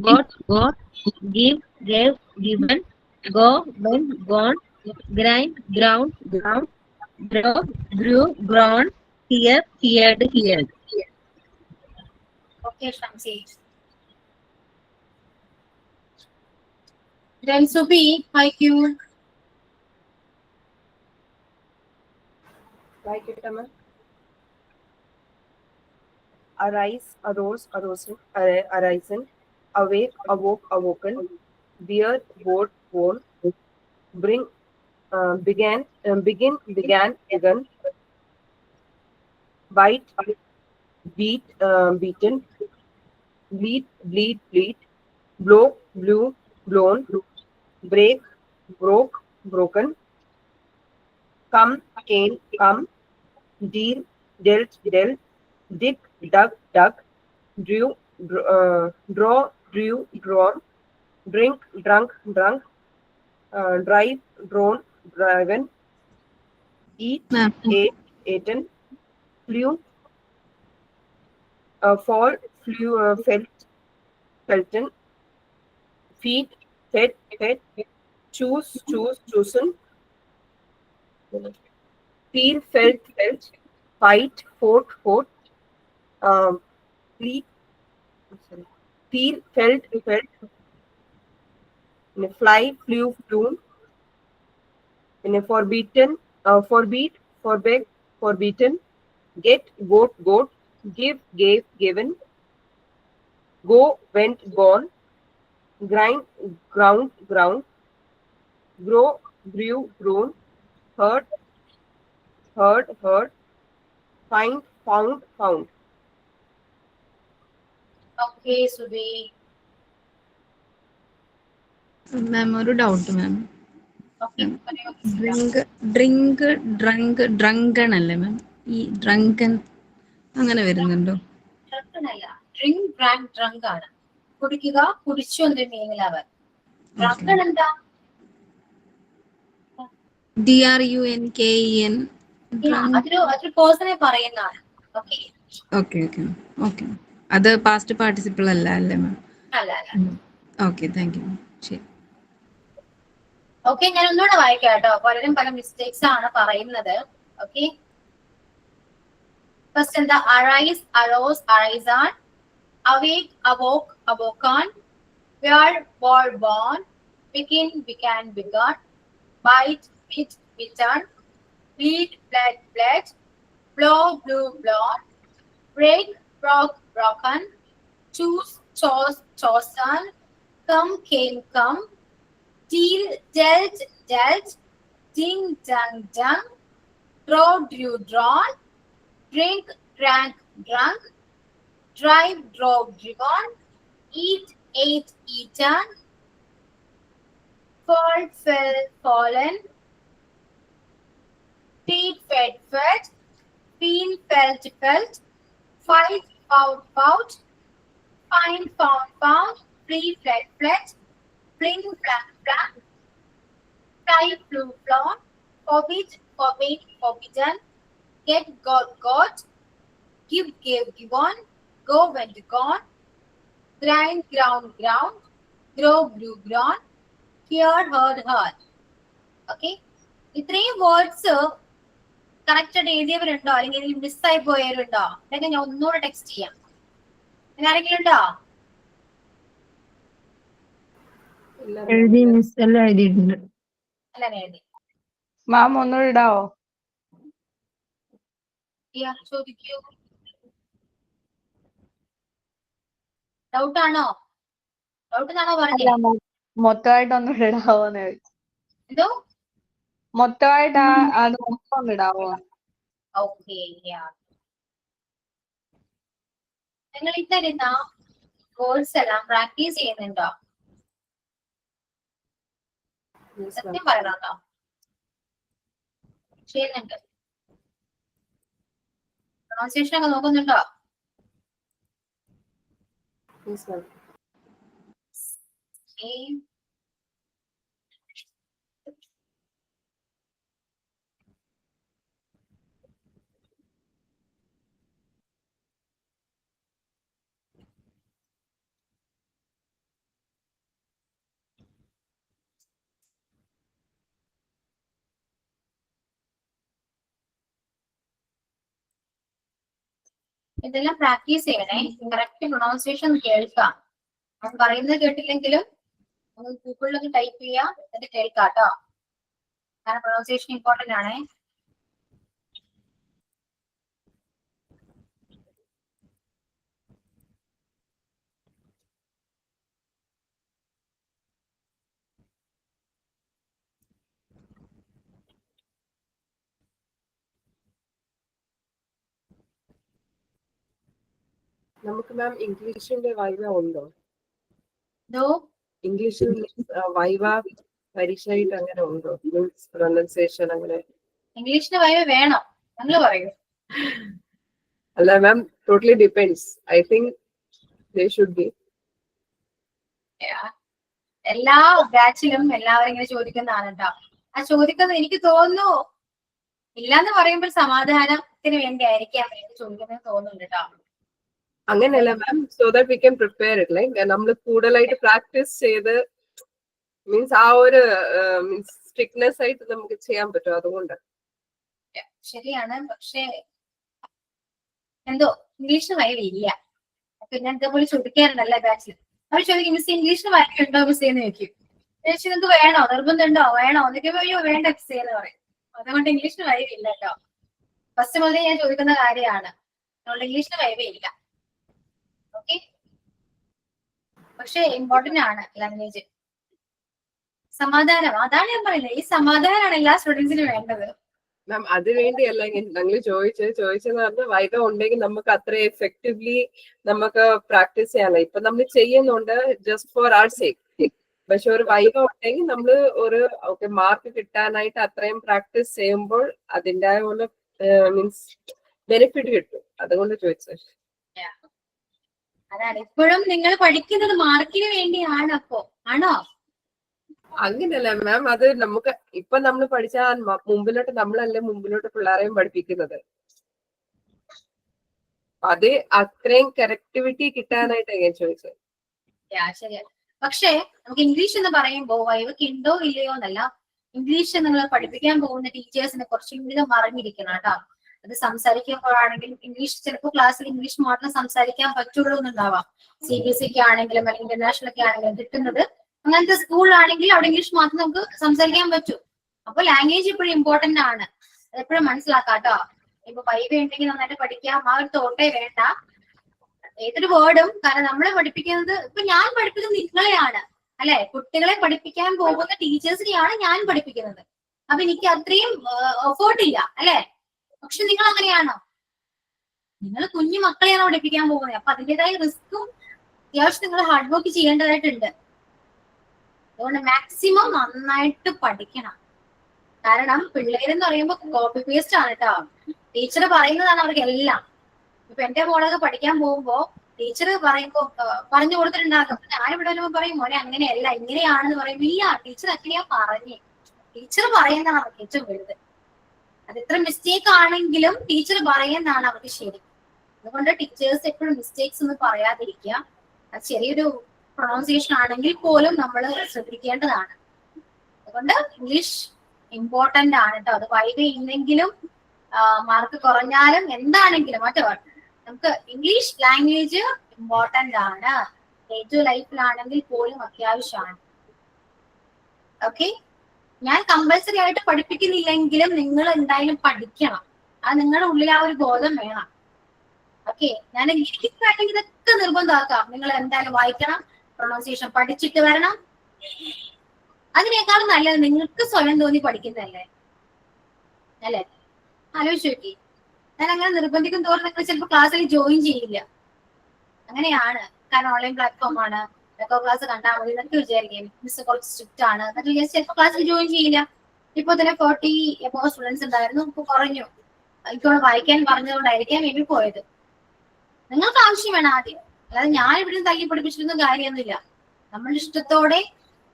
got, give, gave, given, go, went, gone, grind, ground, grow, grew, grown, heard. Okay, Shamsi. Then Subi, like you. Like it, ma'am. Arise, arose, arisen, awake, awoke, awoken, bear, bored, born, bring, begin, began, begun, bite, beat, beaten, bleed, bleed, blow, blew, blown, break, broke, broken, come, came, deal, dealt, dig, dug, drew, draw, drew, drawn, drink, drunk, drive, drawn, driven, eat, Ma'am. ate, eaten, flew, fall, flew, felten, feed, fed, choose, chosen, feel, felt, fight, fought, flee, feel, felt, fly, flew, flown, forbidden, forbade, forbidden, get, got, give, gave, given, go, went, gone, grind, ground, grow, grew, grown, heard, find, found. Okay, Subi. മാം ഒരു doubt മാം Okay, drunken അല്ലേ മാം ഈ drunken അങ്ങനെ വരുന്നുണ്ടോ? ഡ്രങ്കനല്ല, drink drank drunk ആണ്. കുടിക്കുക, കുടിച്ചു എന്നൊരു മീനിലവർ. Drunken എന്താ? DRUNKEN അതൊരു പേഴ്സണെ പറയുന്നതാണ്. ഓക്കെ ഓക്കെ അത് പാസ്റ്റ് പാർട്ടിസിപ്പിൾ അല്ല അല്ലേ മാം? അല്ല. Okay thank you. ശരി. ഓക്കെ, ഞാൻ ഒന്നുകൂടെ വായിക്കാം കേട്ടോ. പലരും പല മിസ്റ്റേക്സ് ആണ് പറയുന്നത്. ഓക്കെ, ഫസ്റ്റ് എന്താ? Arise, arose, arisen, awake, awoke, awoken, bear, bore, born, begin, began, begun, bite, bit, bitten, bleed, bled, blow, blew, blown, break, broke, broken, choose, chose, chosen, come, came, deal, dealt, ding, dung, draw, drew, drawn, drink, drank, drunk, drive, drove, driven, eat, ate, eaten, fall, fell, fallen, feed, fed, feel, felt, fight, fought, find, found, flee, fled, fling, flang, flang, fly, flew, flown, forbid, forbade, forbidden, get, got, got, give, gave, given, go, went, gone, grind, ground, ground, grow, grew, grown, hear, heard, heard. Okay? ഇത്രയും words correct ആയിട്ട് എഴുതിയവരുണ്ടോ അല്ലെങ്കിൽ മിസ്സായി പോയവരുണ്ടോ? ഇതൊക്കെ ഞാൻ ഒന്നുകൂടെ text ചെയ്യാം. അങ്ങനെ ആരെങ്കിലും ഉണ്ടോ? എഴുതി മിസ് എല്ലാം എഴുതിയിട്ടുണ്ട്. അല്ല എഴുതി. മാം ഒന്നുകൂടെ ഇടാവോ? ചോദിക്കൂ. ഡൗട്ട് ആണോ? ഡൗട്ട് എന്നാണോ പറഞ്ഞത്? മൊത്തമായിട്ട് ഒന്നുകൂടെ ഇടാവോന്ന് ചോദിച്ചു. എന്തോ മൊത്തമായിട്ട് അത് മൊത്തം ഇടാവോ? ഓക്കെ. നിങ്ങൾ ഇത്തരുന്ന വേർഡ്സ് എല്ലാം പ്രാക്ടീസ് ചെയ്യുന്നുണ്ടോ? സത്യം പറയണോ? ചെയ്യുന്നുണ്ട്. പ്രൊണൗൺസിയേഷൻ ഒക്കെ നോക്കുന്നുണ്ടോ? ഇതെല്ലാം പ്രാക്ടീസ് ചെയ്യണേ. കറക്റ്റ് പ്രൊണൗൺസിയേഷൻ കേൾക്കാം. പറയുന്നത് കേട്ടില്ലെങ്കിലും ഗൂഗിളിലൊക്കെ ടൈപ്പ് ചെയ്യാം, എന്നിട്ട് കേൾക്കാം കേട്ടോ. കാരണം പ്രൊണൗൺസിയേഷൻ ഇമ്പോർട്ടന്റ് ആണേ. നമുക്ക് മാം ഇംഗ്ലീഷിന്റെ വൈവ ഉണ്ടോ? ഇംഗ്ലീഷിൽ വൈവ പരീക്ഷയായിട്ട് അങ്ങനെ ഉണ്ടോ? മീൻസ് പ്രൊനൗൺസിയേഷൻ അങ്ങനെ. ഇംഗ്ലീഷിന് വൈവ വേണം, നിങ്ങൾ പറയൂ. അല്ല ma'am, totally depends. I think they should be. എല്ലാ ബാച്ചിലും എല്ലാവരും ഇങ്ങനെ ചോദിക്കുന്നതാണ് കേട്ടോ. ആ ചോദിക്കുന്നത് എനിക്ക് തോന്നുന്നു ഇല്ലാന്ന് പറയുമ്പോൾ സമാധാനത്തിന് വേണ്ടി ആയിരിക്കാം ചോദിക്കുന്നത് തോന്നുന്നുണ്ട് കേട്ടോ. അങ്ങനെയല്ല ma'am, so that we can prepare it. Like നമ്മൾ കൂടുതലായിട്ട് പ്രാക്ടീസ് ചെയ്ത് മീൻസ് ആ ഒരു മീൻസ് സ്ട്രിക്ട്നെസ് ആയിട്ട് നമുക്ക് ചെയ്യാൻ പറ്റും. അതുകൊണ്ട് ശരിയാണ്. പക്ഷേ എന്തോ ഇംഗ്ലീഷിന് വൈവ ഇല്ല. പിന്നെ ഇതേപോലെ ചോദിക്കാറുണ്ടല്ലോ ബാച്ചിൽ. അവർ ചോദിക്കും മിസ് ഇംഗ്ലീഷിന് വൈവ ഉണ്ടോ മിസ് എന്ന് ചോദിക്കും. ചേച്ചി നിങ്ങൾക്ക് വേണോ, നിർബന്ധമുണ്ടോ, വേണോ എന്നൊക്കെ അയ്യോ വേണ്ട മിസ് എന്ന് പറയും. അതുകൊണ്ട് ഇംഗ്ലീഷിന് വൈവ ഇല്ല കേട്ടോ. ഫസ്റ്റ് മുതലേ ഞാൻ ചോദിക്കുന്ന കാര്യമാണ്. അതുകൊണ്ട് ഇംഗ്ലീഷിന് വൈവ ഇല്ല. ഓക്കെ, പക്ഷെ ഇമ്പോർട്ടന്റ് ആണ് ലാംഗ്വേജ്. സമാധാനം, അതാണ് ഞാൻ പറയുന്നത്. ഈ സമാധാനമാണ് എല്ലാ സ്റ്റുഡൻസിനും വേണ്ടത്. മാം അത് വേണ്ടിയല്ല ഞങ്ങൾ ചോദിച്ചെന്ന് പറഞ്ഞാൽ വൈവ ഉണ്ടെങ്കിൽ നമുക്ക് അത്ര എഫക്റ്റീവ്ലി നമുക്ക് പ്രാക്ടീസ് ചെയ്യാനല്ല. ഇപ്പൊ നമ്മൾ ചെയ്യുന്നുണ്ട് ജസ്റ്റ് ഫോർ ആർ സേക്ക്. പക്ഷെ ഒരു വൈവ ഉണ്ടെങ്കിൽ നമ്മൾ ഒരു മാർക്ക് കിട്ടാനായിട്ട് അത്രയും പ്രാക്ടീസ് ചെയ്യുമ്പോൾ അതിൻ്റെ മീൻസ് ബെനിഫിറ്റ് കിട്ടും. അതുകൊണ്ട് ചോദിച്ചത്. അതാണ് ഇപ്പോഴും നിങ്ങൾ പഠിക്കുന്നത് മാർക്കിന് വേണ്ടിയാണ്. അപ്പോ ആണോ? അങ്ങനെയല്ല മാം, അത് നമുക്ക് ഇപ്പൊ നമ്മൾ പഠിച്ചാൽ മുമ്പിലോട്ട് നമ്മളല്ലേ മുമ്പിലോട്ട് പിള്ളേരെയും പഠിപ്പിക്കുന്നത്. അത് അത്രയും കറക്റ്റിവിറ്റി കിട്ടാനായിട്ടാണ് ഞാൻ ചോദിച്ചത്. ശരിയാണ്. പക്ഷേ നമുക്ക് ഇംഗ്ലീഷ് എന്ന് പറയുമ്പോൾ വൈവക്ക് ഉണ്ടോ ഇല്ലയോ എന്നല്ല, ഇംഗ്ലീഷ് നിങ്ങൾ പഠിപ്പിക്കാൻ പോകുന്ന ടീച്ചേഴ്സിനെ കുറച്ചെങ്കിലും അറിഞ്ഞിരിക്കണം കേട്ടോ. അത് സംസാരിക്കുമ്പോഴാണെങ്കിലും ഇംഗ്ലീഷ് ചിലപ്പോൾ ക്ലാസ്സിൽ ഇംഗ്ലീഷ് മാത്രം സംസാരിക്കാൻ പറ്റുള്ളൂ എന്നുണ്ടാവാം. CBSE ആണെങ്കിലും അല്ലെങ്കിൽ ഇന്റർനാഷണൽ ഒക്കെ ആണെങ്കിലും കിട്ടുന്നത് അങ്ങനത്തെ സ്കൂളിലാണെങ്കിൽ അവിടെ ഇംഗ്ലീഷ് മാത്രം നമുക്ക് സംസാരിക്കാൻ പറ്റും. അപ്പൊ ലാംഗ്വേജ് ഇപ്പോഴും ഇമ്പോർട്ടന്റ് ആണ്. അതെപ്പോഴും മനസ്സിലാക്കാം കേട്ടോ. ഇപ്പൊ വൈവ ഉണ്ടെങ്കിൽ നന്നായിട്ട് പഠിക്കാം, ആ ഒരു തോട്ടേ വേണ്ട. ഏതൊരു വേർഡും, കാരണം നമ്മളെ പഠിപ്പിക്കുന്നത് ഇപ്പൊ ഞാൻ പഠിപ്പിക്കുന്നത് നിങ്ങളെയാണ് അല്ലെ, കുട്ടികളെ പഠിപ്പിക്കാൻ പോകുന്ന ടീച്ചേഴ്സിനെയാണ് ഞാൻ പഠിപ്പിക്കുന്നത്. അപ്പൊ എനിക്ക് അത്രയും എഫേർട്ട് ഇല്ല അല്ലെ. പക്ഷെ നിങ്ങൾ അങ്ങനെയാണോ? നിങ്ങൾ കുഞ്ഞു മക്കളെയാണ് പഠിപ്പിക്കാൻ പോകുന്നത്. അപ്പൊ അതിൻ്റെതായ റിസ്ക്കും അത്യാവശ്യം നിങ്ങൾ ഹാർഡ് വർക്ക് ചെയ്യേണ്ടതായിട്ടുണ്ട്. അതുകൊണ്ട് മാക്സിമം നന്നായിട്ട് പഠിക്കണം. കാരണം പിള്ളേരെന്ന് പറയുമ്പോൾ കോപ്പി പേസ്റ്റ് ആണ് കേട്ടോ. ടീച്ചർ പറയുന്നതാണ് അവർക്ക് എല്ലാം. ഇപ്പൊ എന്റെ മോളൊക്കെ പഠിക്കാൻ പോകുമ്പോ ടീച്ചർ പറയുമ്പോ പറഞ്ഞു കൊടുത്തിട്ടുണ്ടാകും. ഞാനിവിടെ വരുമ്പോ പറയും മോനെ അങ്ങനെയല്ല ഇങ്ങനെയാണെന്ന് പറയുമ്പോ ഇല്ല ടീച്ചർ അങ്ങനെയാ പറഞ്ഞേ. ടീച്ചർ പറയുന്നതാണ് ഏറ്റവും വലുത്. അത് എത്ര മിസ്റ്റേക്ക് ആണെങ്കിലും ടീച്ചർ പറയുന്നതാണ് അവർക്ക് ശരി. അതുകൊണ്ട് ടീച്ചേഴ്സ് എപ്പോഴും മിസ്റ്റേക്സ് ഒന്നും പറയാതിരിക്കുക. അത് ചെറിയൊരു പ്രൊണൗൺസിയേഷൻ ആണെങ്കിൽ പോലും നമ്മൾ ശ്രദ്ധിക്കേണ്ടതാണ്. അതുകൊണ്ട് ഇംഗ്ലീഷ് ഇമ്പോർട്ടന്റ് ആണ് കേട്ടോ. അത് വൈകി ഇല്ലെങ്കിലും മാർക്ക് കുറഞ്ഞാലും എന്താണെങ്കിലും മറ്റേ നമുക്ക് ഇംഗ്ലീഷ് ലാംഗ്വേജ് ഇമ്പോർട്ടന്റ് ആണ്. ഡേ ടു ലൈഫിലാണെങ്കിൽ പോലും അത്യാവശ്യമാണ്. ഓക്കെ, ഞാൻ കമ്പൽസറി ആയിട്ട് പഠിപ്പിക്കുന്നില്ലെങ്കിലും നിങ്ങൾ എന്തായാലും പഠിക്കണം. അത് നിങ്ങളുടെ ഉള്ളിൽ ആ ഒരു ബോധം വേണം. ഓക്കെ, ഞാൻ എനിക്ക് വേണമെങ്കിൽ ഇതൊക്കെ നിർബന്ധമാക്കാം. നിങ്ങൾ എന്തായാലും വായിക്കണം, പ്രൊണൗൺസിയേഷൻ പഠിച്ചിട്ട് വരണം. അതിനേക്കാളും നല്ലത് നിങ്ങൾക്ക് സ്വയം തോന്നി പഠിക്കുന്നതല്ലേ അല്ലേ? ആലോചിച്ച് നോക്കി. ഞാൻ അങ്ങനെ നിർബന്ധിക്കും തോറും നിങ്ങൾ ചിലപ്പോൾ ക്ലാസ്സിൽ ജോയിൻ ചെയ്യില്ല. അങ്ങനെയാണ്. കാരണം ഓൺലൈൻ പ്ലാറ്റ്ഫോം ആണ്. റെക്കോ ക്ലാസ് കണ്ടാൽ മതി എന്നൊക്കെ വിചാരിക്കും. മിസ് കുറച്ച് സ്ട്രിക്റ്റ് ആണ് എന്നൊക്കെ വിചാരിച്ച് ചിലപ്പോൾ ക്ലാസ്സിൽ ജോയിൻ ചെയ്യില്ല. ഇപ്പൊ തന്നെ 40 എബോവ് സ്റ്റുഡൻസ് ഉണ്ടായിരുന്നു, ഇപ്പൊ കുറഞ്ഞു. എനിക്കോട് വായിക്കാൻ പറഞ്ഞതുകൊണ്ടായിരിക്കാം മേ ബി പോയത്. നിങ്ങൾക്ക് ആവശ്യം വേണം ആദ്യം. അല്ലാതെ ഞാൻ ഇവിടെ തല്ലി പഠിപ്പിച്ചിട്ടൊന്നും കാര്യമൊന്നുമില്ല. നമ്മളുടെ ഇഷ്ടത്തോടെ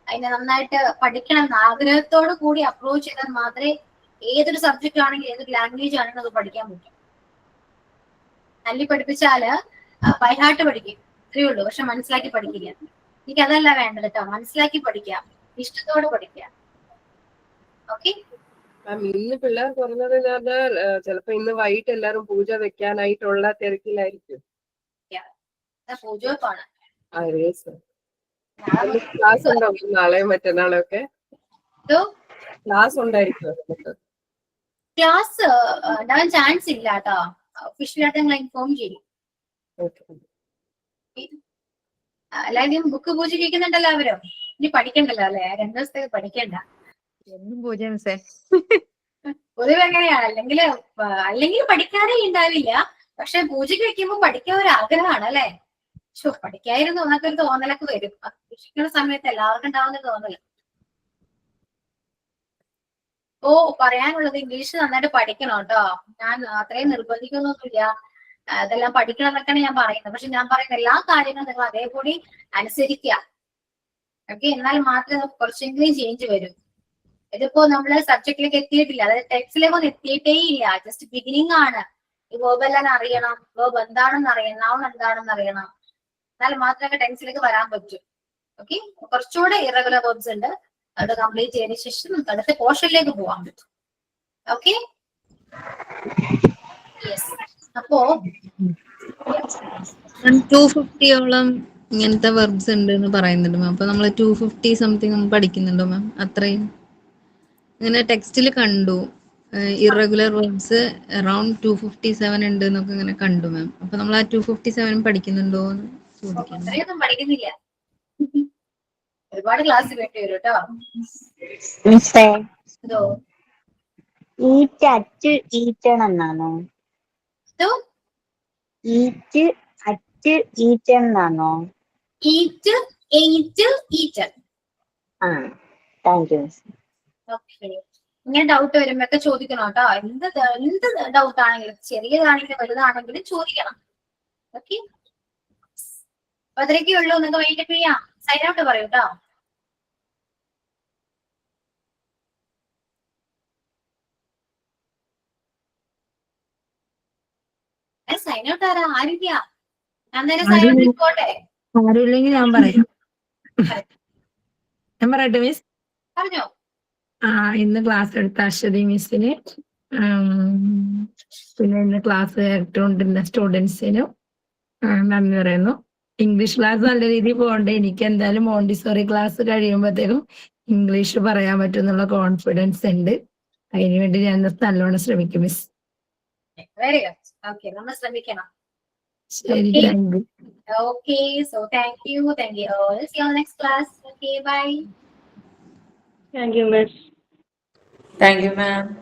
അതിനെ നന്നായിട്ട് പഠിക്കണം എന്ന ആഗ്രഹത്തോടു കൂടി അപ്രോച്ച് ചെയ്താൽ മാത്രമേ ഏതൊരു സബ്ജക്റ്റ് ആണെങ്കിലും ഏതൊരു ലാംഗ്വേജ് ആണെങ്കിലും അത് പഠിക്കാൻ പറ്റും. തല്ലി പഠിപ്പിച്ചാല് ബൈഹാർട്ട് പഠിക്കും, ഇത്രയേ ഉള്ളൂ. പക്ഷെ മനസ്സിലാക്കി പഠിക്കില്ല. എനിക്ക് അതല്ല വേണ്ടത് കേട്ടോ. മനസ്സിലാക്കി പഠിക്കാം, ഇഷ്ടത്തോടെ പഠിക്കാം. ഓക്കെ, ഇന്ന് പിള്ളേർ പറഞ്ഞത് പറഞ്ഞാൽ ചിലപ്പോ ഇന്ന് വൈകിട്ട് എല്ലാരും പൂജ വെക്കാനായിട്ടുള്ള തിരക്കിലായിരിക്കും. പൂജ വെപ്പാണ്. ക്ലാസ് ഉണ്ടോ നാളെയും മറ്റന്നാളും ഒക്കെ? ക്ലാസ് ഉണ്ടായിരിക്കും. ക്ലാസ് ഉണ്ടാവാൻ ചാൻസ് ഇല്ല കേട്ടോ. ഒഫീഷ്യലായിട്ട് നിങ്ങൾ ഇൻഫോം ചെയ്യും. എല്ലാവരും ബുക്ക് പൂജ കേൾക്കുന്നുണ്ടല്ലോ അവരും. ഇനി പഠിക്കണ്ടല്ലോ അല്ലെ? 2 ദിവസത്തേക്ക് പഠിക്കണ്ട. എന്നും പൂജ മിസ്സേ. പൊതുവെ എങ്ങനെയാണ്? അല്ലെങ്കിൽ പഠിക്കാനേ ഉണ്ടാവില്ല. പക്ഷെ പൂജയ്ക്ക് വെക്കുമ്പോൾ പഠിക്കാൻ ഒരു ആഗ്രഹമാണ് അല്ലെ? പഠിക്കായിരുന്നു എന്നൊക്കെ ഒരു തോന്നലൊക്കെ വരും. പഠിക്കുന്ന സമയത്ത് എല്ലാവർക്കും ഉണ്ടാവുന്ന തോന്നല്. പറയാനുള്ളത് ഇംഗ്ലീഷ് നന്നായിട്ട് പഠിക്കണം കേട്ടോ. ഞാൻ അത്രയും നിർബന്ധിക്കുന്നൊന്നുമില്ല. അതെല്ലാം പഠിക്കണം എന്നൊക്കെയാണ് ഞാൻ പറയുന്നത്. പക്ഷെ ഞാൻ പറയുന്ന എല്ലാ കാര്യങ്ങളും നിങ്ങൾ അതേപോലെ അനുസരിക്കുക. ഓക്കെ, എന്നാൽ മാത്രമേ കുറച്ചെങ്കിലും ചേഞ്ച് വരും. ഇതിപ്പോ നമ്മള് സബ്ജക്റ്റിലേക്ക് എത്തിയിട്ടില്ല, അതായത് ടെക്സ്റ്റിലേക്ക് ഒന്നും എത്തിയിട്ടേ ഇല്ല. ജസ്റ്റ് ബിഗിനിങ് ആണ്. ഈ വേർബ് എല്ലാം അറിയണം, വേർബ് എന്താണെന്ന് അറിയണം, നൗൺ എന്താണെന്ന് അറിയണം. എന്നാൽ മാത്രമേ ടെൻസിലേക്ക് വരാൻ പറ്റൂ. ഓക്കെ, കുറച്ചുകൂടെ ഇറഗുലർ വേർബ്സ് ഉണ്ട്. അത് കംപ്ലീറ്റ് ചെയ്തതിനു ശേഷം നമുക്ക് അടുത്ത പോർഷനിലേക്ക് പോകാൻ പറ്റും. Okay, yes. അപ്പോ 250ഓളം ഇങ്ങനത്തെ വെർബ്സ് ഉണ്ട് എന്ന് പറയുന്നുണ്ട് മാം. അപ്പൊ നമ്മൾ 250 സംതിങ് നമ്മൾ പഠിക്കുന്നുണ്ടോ മാം? അത്രയും ഇങ്ങനെ ടെക്സ്റ്റിൽ കണ്ടു. ഇറഗുലർ വെർബ്സ് അറൌണ്ട് 257 ഉണ്ട് എന്നൊക്കെ ഇങ്ങനെ കണ്ടു മാം. അപ്പൊ നമ്മൾ ആ 257 പഠിക്കുന്നുണ്ടോ എന്ന് ചോദിക്കണം. അത്രയൊന്നും പഠിക്കുന്നില്ല. ഒരുപാട് ക്ലാസ് വേണ്ടി വരും കേട്ടോ. ഈറ്റ് അറ്റ് ഈറ്റൺ എന്നാണോ? ഈറ്റ് അറ്റ് ഈറ്റൺ എന്നാണോ? Eat eight eaten. Thank you. Okay, ഇങ്ങനെ ഡൗട്ട് വരുമ്പോഴൊക്കെ ചോദിക്കണം കേട്ടോ. എന്ത് ഡൗട്ട് ആണെങ്കിലും, ചെറിയതാണെങ്കിലും വലുതാണെങ്കിലും ചോദിക്കണം. ഓക്കെ, അത്രയൊക്കെ ഉള്ളൂ. നിങ്ങൾക്ക് വൈകിട്ട് ചെയ്യാം. സൈൻ ഔട്ട് പറയൂ കേട്ടോ. സൈൻ ഔട്ട് ആരാ? ആരില്ല. ഞാൻ നേരെ സൈൻ ഔട്ട് പോട്ടെ. ആരുമില്ലെങ്കിൽ ഞാൻ പറയാം. ഞാൻ പറയട്ടെ മിസ്? പറഞ്ഞോ. ഇന്ന് ക്ലാസ് എടുത്ത അശ്വതി മിസ്സിന്, പിന്നെ ഇന്ന് ക്ലാസ് കേട്ടുകൊണ്ടിരുന്ന സ്റ്റുഡൻസിനും നന്ദി പറയുന്നു. ഇംഗ്ലീഷ് ക്ലാസ് നല്ല രീതിയിൽ പോകണ്ടേ. എനിക്ക് എന്തായാലും മോണ്ടിസോറി ക്ലാസ് കഴിയുമ്പോഴത്തേക്കും ഇംഗ്ലീഷ് പറയാൻ പറ്റും എന്നുള്ള കോൺഫിഡൻസ് ഉണ്ട്. അതിനുവേണ്ടി ഞാൻ നല്ലോണം ശ്രമിക്കും മിസ്. Very good. ഓക്കെ, നമ്മൾ ശ്രമിക്കണം. ശരി, thank you. Okay, so thank you all. See you on the next class. Okay, bye. Thank you, miss. Thank you, ma'am.